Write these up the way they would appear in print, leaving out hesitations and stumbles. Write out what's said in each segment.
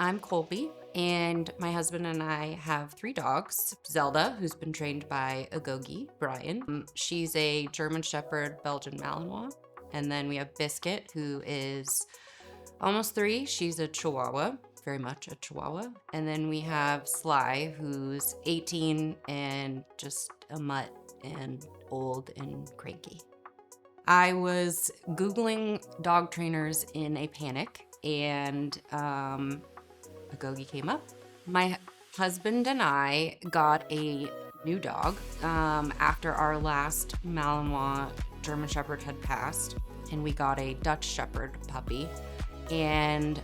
I'm Colby, and my husband and I have three dogs. Zelda, who's been trained by Agogi, Brian. She's a German Shepherd Belgian Malinois. And then we have Biscuit, who is almost 3. She's a Chihuahua, very much a Chihuahua. And then we have Sly, who's 18 and just a mutt and old and cranky. I was Googling dog trainers in a panic, and Agogi came up. My husband and I got a new dog after our last Malinois German Shepherd had passed, and we got a Dutch Shepherd puppy. And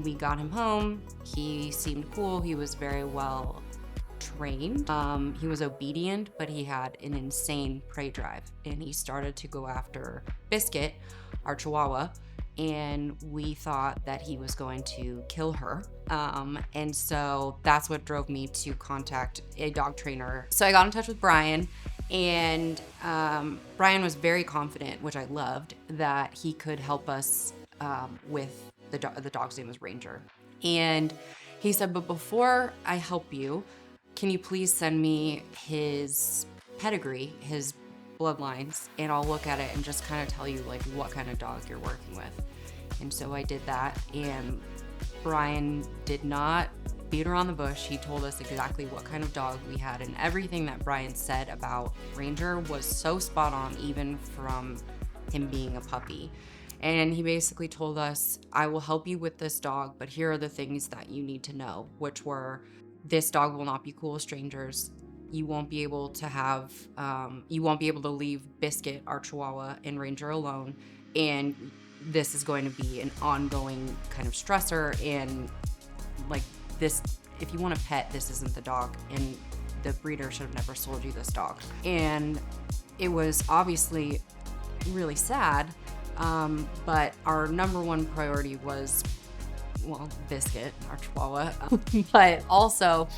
we got him home. He seemed cool. He was very well trained. He was obedient, but he had an insane prey drive, and he started to go after Biscuit, our Chihuahua, and we thought that he was going to kill her. And so that's what drove me to contact a dog trainer. So I got in touch with Brian, and Brian was very confident, which I loved, that he could help us with the dog's name was Ranger. And he said, but before I help you, can you please send me his pedigree, his bloodlines, and I'll look at it and just kind of tell you like what kind of dog you're working with. And so I did that, and Brian did not beat around the bush. He told us exactly what kind of dog we had, and everything that Brian said about Ranger was so spot on, even from him being a puppy. And he basically told us, I will help you with this dog, but here are the things that you need to know, which were, this dog will not be cool with strangers. You won't be able to leave Biscuit, our Chihuahua, and Ranger alone. And this is going to be an ongoing kind of stressor. And like this, if you want a pet, this isn't the dog. And the breeder should have never sold you this dog. And it was obviously really sad. But our number one priority was, well, Biscuit, our Chihuahua. But also,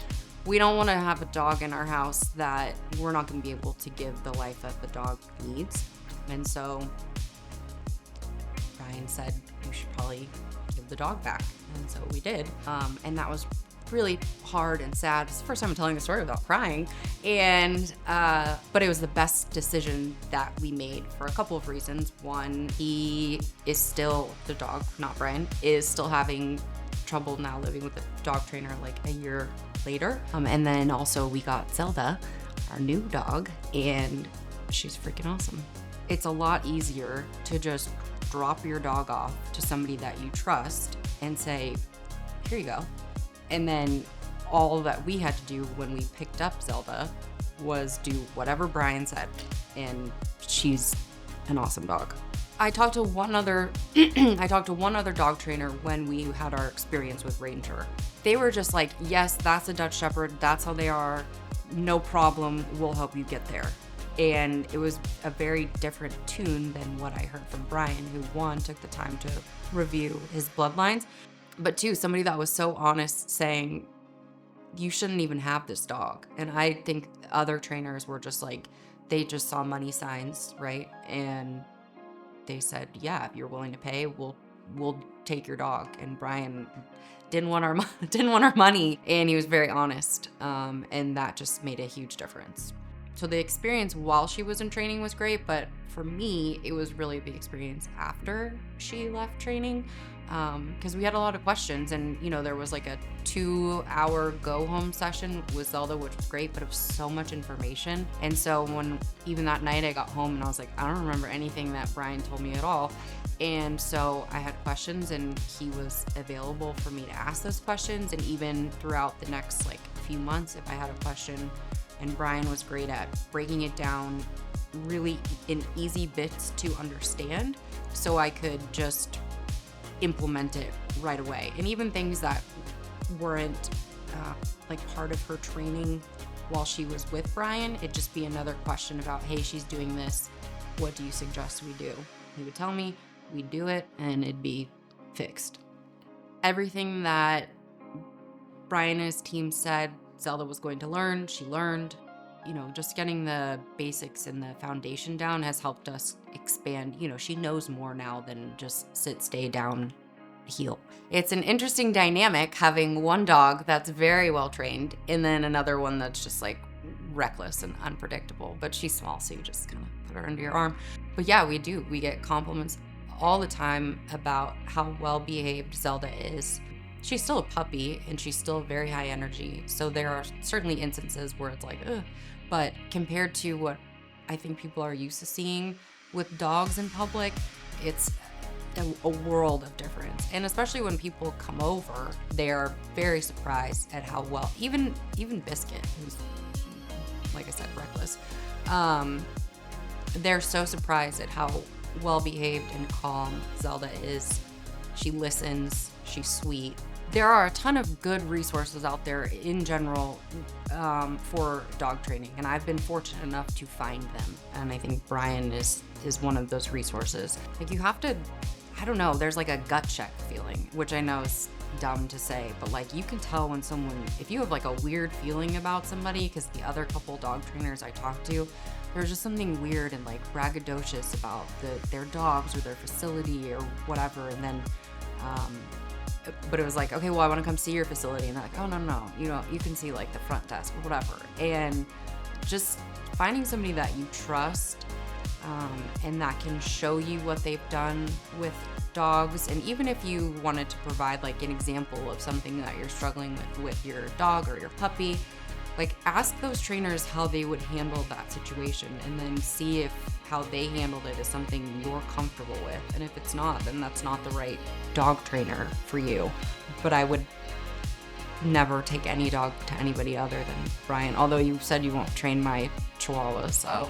we don't want to have a dog in our house that we're not going to be able to give the life that the dog needs. And so Brian said we should probably give the dog back. And so we did. And that was really hard and sad. It's the first time I'm telling the story without crying. And but it was the best decision that we made for a couple of reasons. One, he is still, the dog, not Brian, is still having trouble now living with the dog trainer like a year later. And then also we got Zelda, our new dog, and she's freaking awesome. It's a lot easier to just drop your dog off to somebody that you trust and say, here you go. And then all that we had to do when we picked up Zelda was do whatever Brian said, and she's an awesome dog. I talked to one other dog trainer when we had our experience with Ranger. They were just like, yes, that's a Dutch Shepherd, that's how they are, no problem, we'll help you get there. And it was a very different tune than what I heard from Brian, who one, took the time to review his bloodlines, but two, somebody that was so honest, saying, you shouldn't even have this dog. And I think other trainers were just like, they just saw money signs, right? And they said, yeah, if you're willing to pay, we'll take your dog. And Brian didn't want our money, and he was very honest. And that just made a huge difference. So the experience while she was in training was great, but for me, it was really the experience after she left training, because we had a lot of questions, and there was like a 2-hour go home session with Zelda, which was great, but it was so much information. And so when even that night I got home and I was like, I don't remember anything that Brian told me at all. And so I had questions, and he was available for me to ask those questions. And even throughout the next like few months, if I had a question, and Brian was great at breaking it down really in easy bits to understand, so I could just implement it right away. And even things that weren't like part of her training while she was with Brian, it'd just be another question about, hey, she's doing this, what do you suggest we do? He would tell me, we'd do it, and it'd be fixed. Everything that Brian and his team said Zelda was going to learn, she learned. Just getting the basics and the foundation down has helped us expand. She knows more now than just sit, stay down, heal. It's an interesting dynamic having one dog that's very well trained and then another one that's just like reckless and unpredictable. But she's small, so you just kind of put her under your arm. But yeah, we do. We get compliments all the time about how well behaved Zelda is. She's still a puppy and she's still very high energy. So there are certainly instances where it's like, ugh. But compared to what I think people are used to seeing with dogs in public, it's a world of difference. And especially when people come over, they are very surprised at how well, even Biscuit, who's, like I said, reckless, they're so surprised at how well behaved and calm Zelda is. She listens, she's sweet. There are a ton of good resources out there in general for dog training, and I've been fortunate enough to find them. And I think Brian is one of those resources. Like, you have to, I don't know, there's like a gut check feeling, which I know is dumb to say, but like you can tell when someone, if you have like a weird feeling about somebody, because the other couple dog trainers I talked to, there's just something weird and like braggadocious about their dogs or their facility or whatever. And then, but it was like, okay, well, I want to come see your facility. And they're like, oh, no, you can see like the front desk or whatever. And just finding somebody that you trust and that can show you what they've done with dogs. And even if you wanted to provide like an example of something that you're struggling with your dog or your puppy, like ask those trainers how they would handle that situation and then see if how they handled it is something you're comfortable with. And if it's not, then that's not the right dog trainer for you. But I would never take any dog to anybody other than Brian, although you said you won't train my Chihuahua, so.